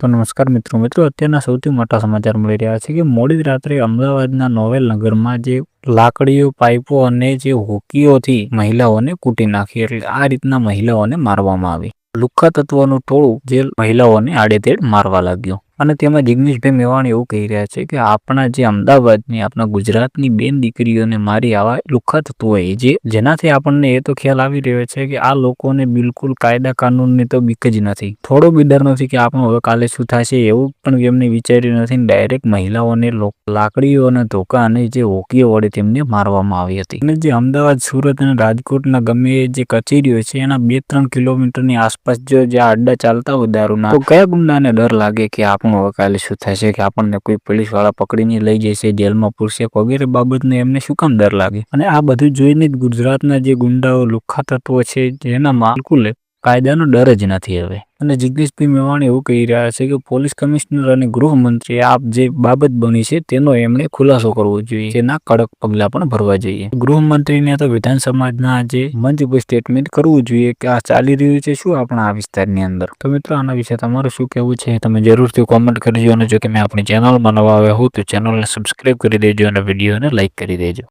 તો નમસ્કાર મિત્રો અત્યારના સૌથી મોટા સમાચાર મળી રહ્યા છે કે મોડી રાત્રે અમદાવાદના નોવેલ નગરમાં જે લાકડીઓ પાઇપો અને જે હોકીઓથી મહિલાઓને કૂટી નાખી એટલે આ રીતના મહિલાઓને મારવામાં આવી। લુખ્ખા તત્વોનું ટોળું જે મહિલાઓને આડેધડ મારવા લાગ્યું અને તેમાં જિગ્નેશભાઈ મેવાણી એવું કહી રહ્યા છે કે આપણા જે અમદાવાદની આપણા ગુજરાતની બેન દીકરીઓને મારી આવા લુખ્ખા તત્વોએ જેનાથી આપણને એ તો ખ્યાલ આવી રહ્યો છે કે આ લોકોને બિલકુલ કાયદા કાનૂનની તો બીક જ નથી, થોડો બી ડર નથી કે આપણું હવે કાલે શું થશે એવું પણ એમને વિચાર્યું નથી। ડાયરેક્ટ મહિલાઓને લાકડીઓ અને ધોકા અને જે હોકીઓ વડે તેમને મારવામાં આવી હતી અને જે અમદાવાદ, સુરત અને રાજકોટના ગમે જે કચેરીઓ છે એના 2-3 કિલોમીટરની આસપાસ જો જ્યાં અડ્ડા ચાલતા હોય દારૂના, તો કયા ગુંડાને ડર લાગે કે આપણું હવે કાલે શું થશે, કે આપણને કોઈ પોલીસ વાળા પકડીને લઈ જશે, જેલમાં પૂરશે વગેરે બાબતને એમને શું કામ ડર લાગે। અને આ બધું જોઈને જ ગુજરાતના જે ગુંડાઓ લુખ્ખા તત્વો છે જેનામાં બિલકુલ કાયદાનો ડર જ નથી હવે। અને જિગ્નેશભાઈ મેવાણી એવું કહી રહ્યા છે કે પોલીસ કમિશનર અને ગૃહમંત્રી આ જે બાબત બની છે તેનો એમણે ખુલાસો કરવો જોઈએ, તેના કડક પગલા પણ ભરવા જોઈએ। ગૃહમંત્રીને તો વિધાનસભાના જે મંચ પર સ્ટેટમેન્ટ કરવું જોઈએ કે આ ચાલી રહ્યું છે શું આપણા આ વિસ્તારની અંદર। તો મિત્રો આના વિશે તમારું શું કહેવું છે તમે જરૂરથી કોમેન્ટ કરજો અને જો કે મેં આપણી ચેનલમાં નવા આવ્યા હો તો ચેનલને સબસ્ક્રાઇબ કરી દેજો અને વિડીયોને લાઇક કરી દેજો।